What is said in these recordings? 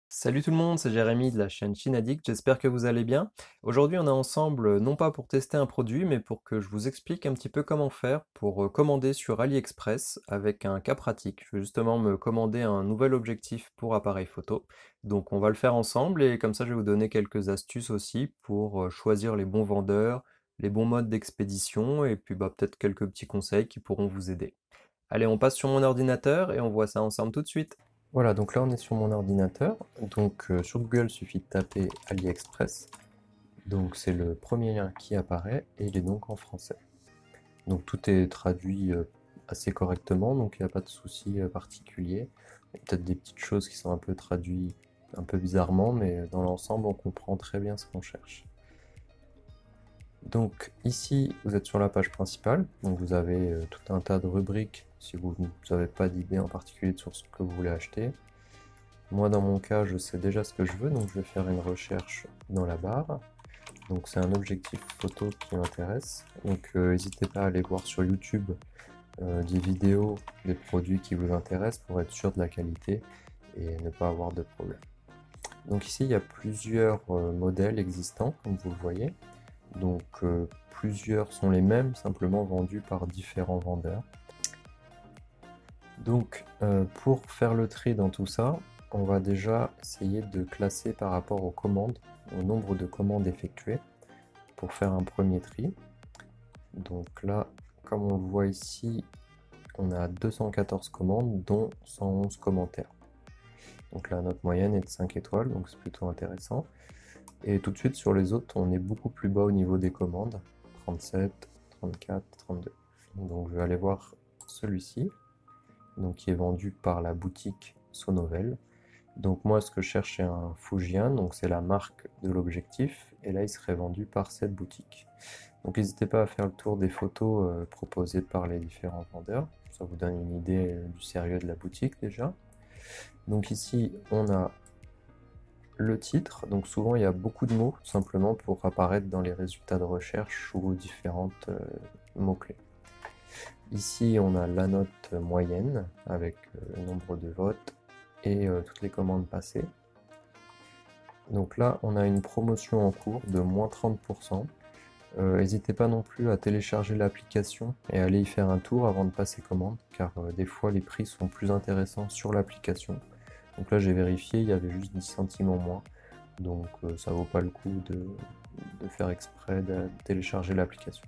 Salut tout le monde, c'est Jérémy de la chaîne Chine Addict, j'espère que vous allez bien. Aujourd'hui on est ensemble non pas pour tester un produit mais pour que je vous explique un petit peu comment faire pour commander sur AliExpress avec un cas pratique. Je vais justement me commander un nouvel objectif pour appareil photo. Donc on va le faire ensemble et comme ça je vais vous donner quelques astuces aussi pour choisir les bons vendeurs, les bons modes d'expédition et puis peut-être quelques petits conseils qui pourront vous aider. Allez, on passe sur mon ordinateur et on voit ça ensemble tout de suite. Voilà, donc là on est sur mon ordinateur. Donc sur Google, il suffit de taper AliExpress. Donc c'est le premier lien qui apparaît et il est donc en français. Donc tout est traduit assez correctement, donc il n'y a pas de souci particulier. Il y a peut-être des petites choses qui sont un peu traduites un peu bizarrement, mais dans l'ensemble on comprend très bien ce qu'on cherche. Donc ici, vous êtes sur la page principale, donc vous avez tout un tas de rubriques si vous n'avez pas d'idée en particulier sur ce que vous voulez acheter. Moi dans mon cas, je sais déjà ce que je veux, donc je vais faire une recherche dans la barre. Donc c'est un objectif photo qui m'intéresse, donc n'hésitez pas à aller voir sur YouTube des vidéos des produits qui vous intéressent pour être sûr de la qualité et ne pas avoir de problème. Donc ici, il y a plusieurs modèles existants, comme vous le voyez. Donc plusieurs sont les mêmes, simplement vendus par différents vendeurs. Donc pour faire le tri dans tout ça, on va déjà essayer de classer par rapport aux commandes, au nombre de commandes effectuées, pour faire un premier tri. Donc là, comme on le voit ici, on a 214 commandes, dont 111 commentaires. Donc là, notre moyenne est de 5 étoiles, donc c'est plutôt intéressant. Et tout de suite sur les autres, on est beaucoup plus bas au niveau des commandes, 37, 34, 32. Donc je vais aller voir celui-ci, donc qui est vendu par la boutique Sonovel. Donc moi ce que je cherche c'est un Fujian, donc c'est la marque de l'objectif, et là il serait vendu par cette boutique. Donc n'hésitez pas à faire le tour des photos proposées par les différents vendeurs, ça vous donne une idée du sérieux de la boutique déjà. Donc ici on a le titre, donc souvent il y a beaucoup de mots simplement pour apparaître dans les résultats de recherche ou différentes mots-clés. Ici on a la note moyenne avec le nombre de votes et toutes les commandes passées. Donc là on a une promotion en cours de moins 30%. N'hésitez pas non plus à télécharger l'application et aller y faire un tour avant de passer commande, car des fois les prix sont plus intéressants sur l'application. Donc là j'ai vérifié, il y avait juste 10 centimes en moins, donc ça vaut pas le coup de faire exprès de télécharger l'application.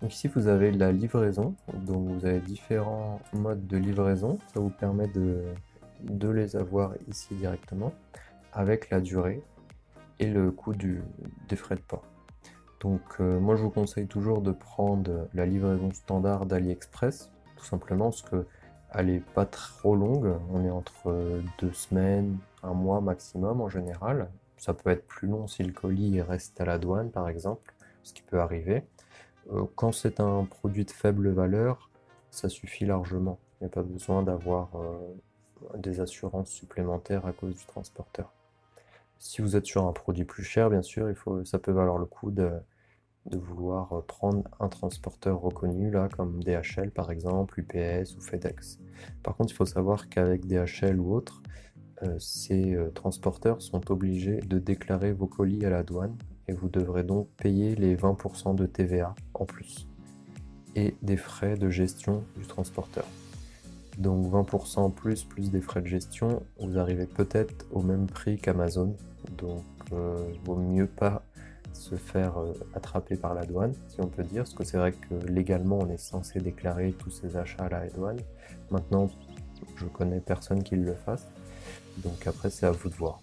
Donc ici vous avez la livraison, donc vous avez différents modes de livraison, ça vous permet de les avoir ici directement, avec la durée et le coût des frais de port. Donc moi je vous conseille toujours de prendre la livraison standard d'AliExpress, tout simplement parce que elle est pas trop longue, on est entre 2 semaines, un mois maximum en général. Ça peut être plus long si le colis reste à la douane par exemple, ce qui peut arriver. Quand c'est un produit de faible valeur, ça suffit largement. Il n'y a pas besoin d'avoir des assurances supplémentaires à cause du transporteur. Si vous êtes sur un produit plus cher, bien sûr, ça peut valoir le coup de vouloir prendre un transporteur reconnu, là, comme DHL par exemple, UPS ou FedEx. Par contre, il faut savoir qu'avec DHL ou autres, ces transporteurs sont obligés de déclarer vos colis à la douane et vous devrez donc payer les 20% de TVA en plus et des frais de gestion du transporteur. Donc 20% plus des frais de gestion, vous arrivez peut-être au même prix qu'Amazon, donc vaut mieux pas se faire attraper par la douane, si on peut dire, parce que c'est vrai que légalement on est censé déclarer tous ses achats à la douane. Maintenant, je connais personne qui le fasse, donc après c'est à vous de voir.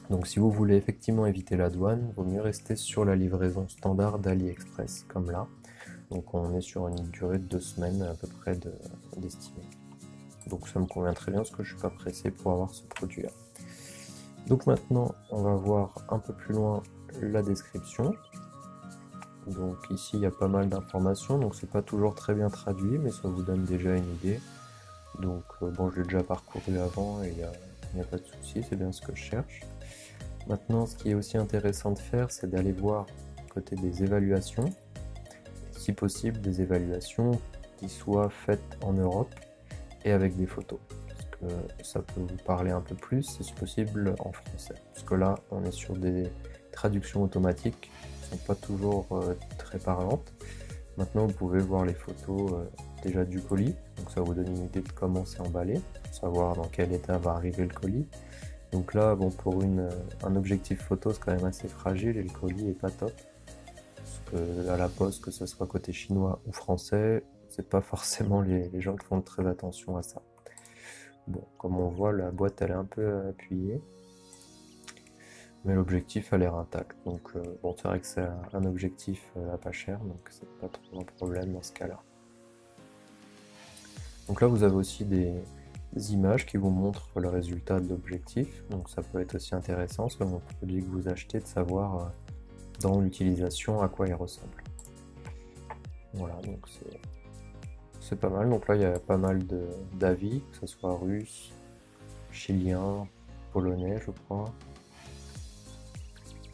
Donc si vous voulez effectivement éviter la douane, vaut mieux rester sur la livraison standard d'AliExpress, comme là. Donc on est sur une durée de 2 semaines à peu près d'estimé. Donc ça me convient très bien parce que je suis pas pressé pour avoir ce produit là. Donc maintenant on va voir un peu plus loin la description. Donc ici il y a pas mal d'informations, donc c'est pas toujours très bien traduit mais ça vous donne déjà une idée. Donc bon, je l'ai déjà parcouru avant et il n'y a pas de souci, c'est bien ce que je cherche. Maintenant ce qui est aussi intéressant de faire, c'est d'aller voir côté des évaluations, si possible des évaluations qui soient faites en Europe et avec des photos. Parce ça peut vous parler un peu plus, c'est si possible en français. Parce que là, on est sur des traductions automatiques qui ne sont pas toujours très parlantes. Maintenant, vous pouvez voir les photos déjà du colis, donc ça vous donne une idée de comment c'est emballé, savoir dans quel état va arriver le colis. Donc là, bon, pour un objectif photo, c'est quand même assez fragile et le colis est pas top. Parce que à la poste, que ce soit côté chinois ou français, c'est pas forcément les gens qui font très attention à ça. Bon, comme on voit, la boîte elle est un peu appuyée, mais l'objectif a l'air intact. Donc bon, c'est vrai que c'est un objectif à pas cher, donc c'est pas trop un problème dans ce cas-là. Donc là, vous avez aussi des images qui vous montrent le résultat de l'objectif, donc ça peut être aussi intéressant selon le produit que vous achetez de savoir dans l'utilisation à quoi il ressemble. Voilà, donc c'est pas mal. Donc là, il y a pas mal d'avis, que ce soit russe, chilien, polonais, je crois.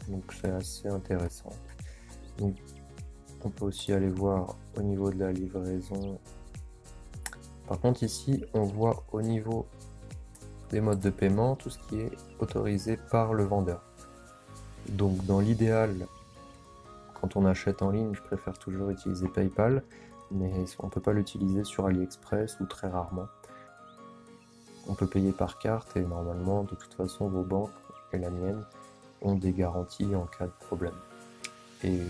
Donc c'est assez intéressant. Donc, on peut aussi aller voir au niveau de la livraison. Par contre ici on voit au niveau des modes de paiement tout ce qui est autorisé par le vendeur. Donc dans l'idéal, quand on achète en ligne, je préfère toujours utiliser PayPal, mais on ne peut pas l'utiliser sur AliExpress ou très rarement. On peut payer par carte et normalement de toute façon vos banques et la mienne ont des garanties en cas de problème. Et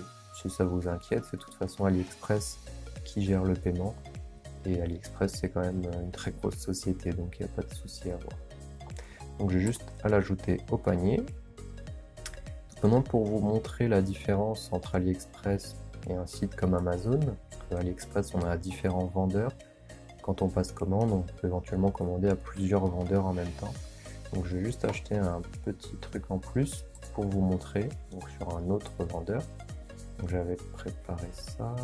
si ça vous inquiète, c'est de toute façon AliExpress qui gère le paiement. Et AliExpress c'est quand même une très grosse société, donc il n'y a pas de souci à avoir. Donc j'ai juste à l'ajouter au panier. Maintenant pour vous montrer la différence entre AliExpress et un site comme Amazon, parce que AliExpress on a différents vendeurs. Quand on passe commande, on peut éventuellement commander à plusieurs vendeurs en même temps. Donc je vais juste acheter un petit truc en plus pour vous montrer, donc sur un autre vendeur. Donc j'avais préparé ça.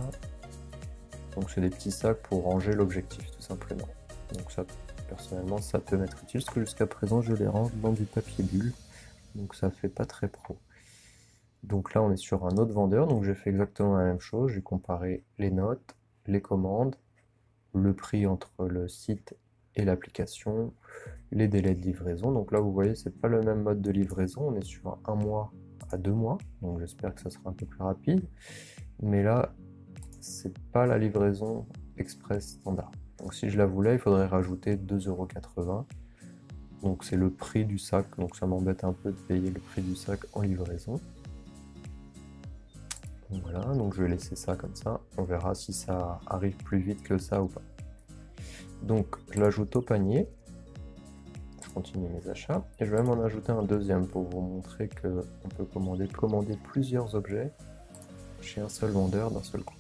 Donc c'est des petits sacs pour ranger l'objectif tout simplement. Donc ça, personnellement, ça peut m'être utile parce que jusqu'à présent je les range dans du papier bulle. Donc ça fait pas très pro. Donc là on est sur un autre vendeur, donc j'ai fait exactement la même chose. J'ai comparé les notes, les commandes, le prix entre le site et l'application, les délais de livraison. Donc là vous voyez c'est pas le même mode de livraison, on est sur un mois à 2 mois. Donc j'espère que ça sera un peu plus rapide. Mais là c'est pas la livraison express standard. Donc si je la voulais, il faudrait rajouter 2,80 €. Donc c'est le prix du sac, donc ça m'embête un peu de payer le prix du sac en livraison. Donc voilà, donc je vais laisser ça comme ça. On verra si ça arrive plus vite que ça ou pas. Donc je l'ajoute au panier. Je continue mes achats. Et je vais même en ajouter un deuxième pour vous montrer qu'on peut commander plusieurs objets chez un seul vendeur d'un seul coup.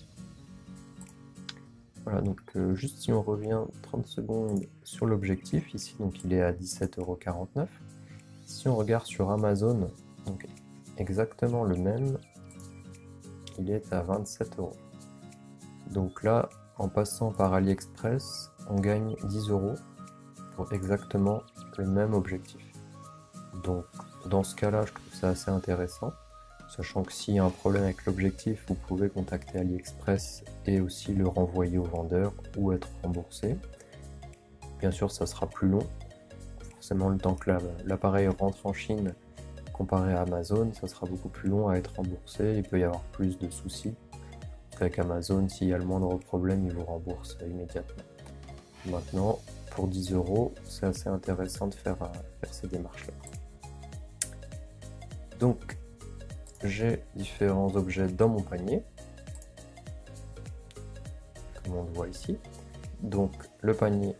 Voilà, donc juste si on revient 30 secondes sur l'objectif, ici donc il est à 17,49 €. Si on regarde sur Amazon, donc exactement le même, il est à 27 €. Donc là, en passant par AliExpress, on gagne 10 € pour exactement le même objectif. Donc dans ce cas-là, je trouve ça assez intéressant. Sachant que s'il y a un problème avec l'objectif, vous pouvez contacter AliExpress et aussi le renvoyer au vendeur ou être remboursé. Bien sûr, ça sera plus long. Forcément, le temps que l'appareil rentre en Chine, comparé à Amazon, ça sera beaucoup plus long à être remboursé. Il peut y avoir plus de soucis. Avec Amazon, s'il y a le moindre problème, ils vous remboursent immédiatement. Maintenant, pour 10 €, c'est assez intéressant de faire ces démarches-là. Donc, j'ai différents objets dans mon panier, comme on le voit ici. Donc le panier,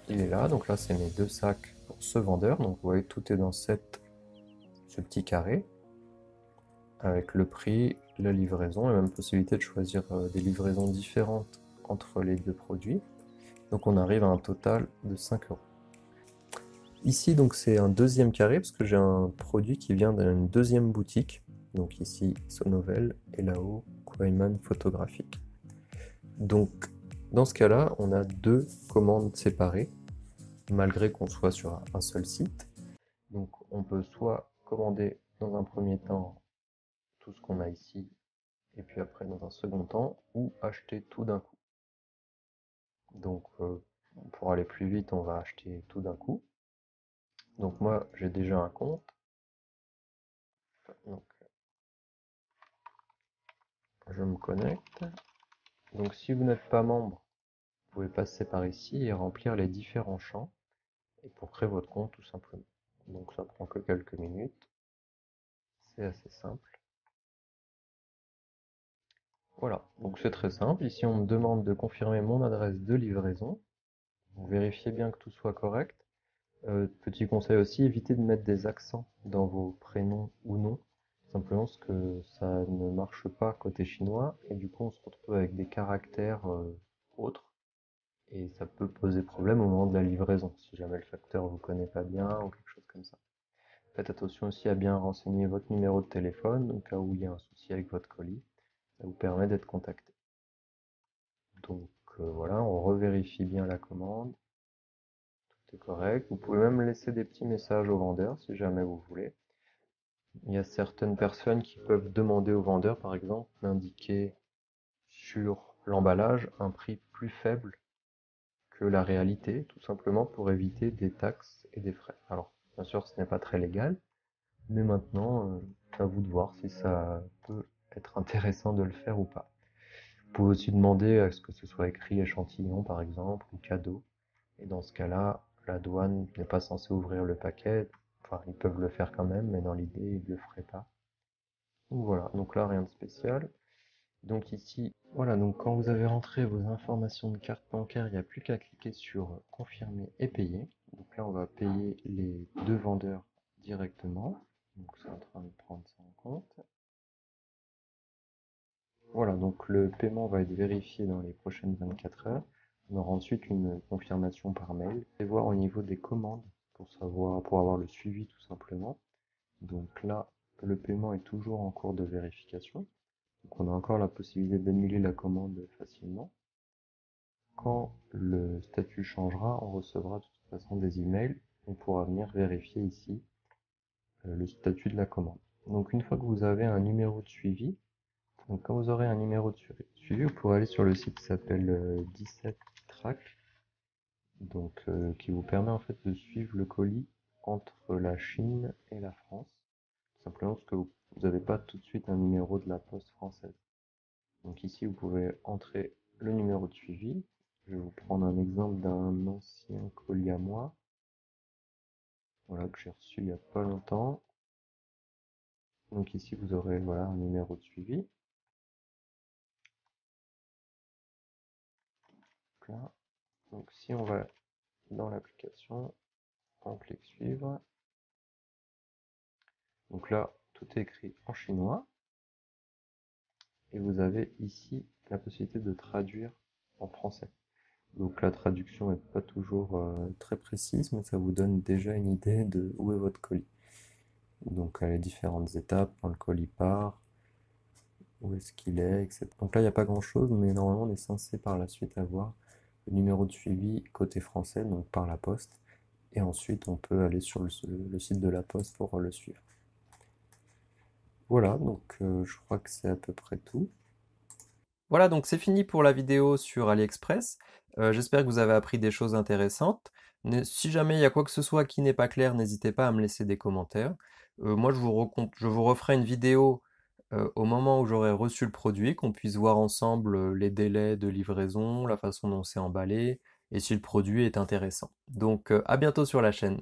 il est là. Donc là, c'est mes deux sacs pour ce vendeur. Donc vous voyez, tout est dans ce petit carré, avec le prix, la livraison, et même possibilité de choisir des livraisons différentes entre les deux produits. Donc on arrive à un total de 5 €. Ici, donc c'est un deuxième carré, parce que j'ai un produit qui vient d'une deuxième boutique. Donc ici, Sonovel, et là-haut, Quaiman Photographique. Donc, dans ce cas-là, on a deux commandes séparées, malgré qu'on soit sur un seul site. Donc, on peut soit commander dans un premier temps tout ce qu'on a ici, et puis après dans un second temps, ou acheter tout d'un coup. Donc, Pour aller plus vite, on va acheter tout d'un coup. Donc moi, j'ai déjà un compte. Donc, je me connecte. Donc si vous n'êtes pas membre, vous pouvez passer par ici et remplir les différents champs et pour créer votre compte tout simplement. Donc ça prend que quelques minutes. C'est assez simple. Voilà, donc c'est très simple. Ici, on me demande de confirmer mon adresse de livraison. Vous vérifiez bien que tout soit correct. Petit conseil aussi, évitez de mettre des accents dans vos prénoms ou noms. Simplement parce que ça ne marche pas côté chinois et du coup on se retrouve avec des caractères autres et ça peut poser problème au moment de la livraison si jamais le facteur vous connaît pas bien ou quelque chose comme ça. Faites attention aussi à bien renseigner votre numéro de téléphone au cas où il y a un souci avec votre colis. Ça vous permet d'être contacté. Donc voilà, on revérifie bien la commande. Tout est correct. Vous pouvez même laisser des petits messages au vendeur si jamais vous voulez. Il y a certaines personnes qui peuvent demander au vendeur, par exemple, d'indiquer sur l'emballage un prix plus faible que la réalité, tout simplement pour éviter des taxes et des frais. Alors, bien sûr, ce n'est pas très légal, mais maintenant, c'est à vous de voir si ça peut être intéressant de le faire ou pas. Vous pouvez aussi demander à ce que ce soit écrit échantillon, par exemple, ou cadeau. Et dans ce cas-là, la douane n'est pas censée ouvrir le paquet. Enfin, ils peuvent le faire quand même, mais dans l'idée, ils ne le feraient pas. Donc voilà, donc là, rien de spécial. Donc ici, voilà, donc quand vous avez rentré vos informations de carte bancaire, il n'y a plus qu'à cliquer sur confirmer et payer. Donc là, on va payer les deux vendeurs directement. Donc c'est en train de prendre ça en compte. Voilà, donc le paiement va être vérifié dans les prochaines 24 heures. On aura ensuite une confirmation par mail. Et voir au niveau des commandes pour savoir, pour avoir le suivi tout simplement. Donc là, le paiement est toujours en cours de vérification. Donc on a encore la possibilité d'annuler la commande facilement. Quand le statut changera, on recevra de toute façon des emails. On pourra venir vérifier ici le statut de la commande. Donc une fois que vous avez un numéro de suivi, donc quand vous aurez un numéro de suivi, vous pourrez aller sur le site qui s'appelle 17 Track, donc qui vous permet en fait de suivre le colis entre la Chine et la France, tout simplement parce que vous n'avez pas tout de suite un numéro de la poste française. Donc ici, vous pouvez entrer le numéro de suivi. Je vais vous prendre un exemple d'un ancien colis à moi, voilà, que j'ai reçu il n'y a pas longtemps. Donc ici, vous aurez voilà, un numéro de suivi. Donc, là. Donc si on va dans l'application, on clique suivre. Donc là, tout est écrit en chinois. Et vous avez ici la possibilité de traduire en français. Donc la traduction n'est pas toujours très précise, mais ça vous donne déjà une idée de où est votre colis. Donc les différentes étapes, quand le colis part, où est-ce qu'il est, etc. Donc là, il n'y a pas grand-chose, mais normalement, on est censé par la suite avoir le numéro de suivi côté français, donc par la poste. Et ensuite, on peut aller sur le site de la poste pour le suivre. Voilà, donc je crois que c'est à peu près tout. Voilà, donc c'est fini pour la vidéo sur AliExpress. J'espère que vous avez appris des choses intéressantes. Si jamais il y a quoi que ce soit qui n'est pas clair, n'hésitez pas à me laisser des commentaires. Moi, je vous referai une vidéo au moment où j'aurai reçu le produit, qu'on puisse voir ensemble les délais de livraison, la façon dont c'est emballé, et si le produit est intéressant. Donc à bientôt sur la chaîne.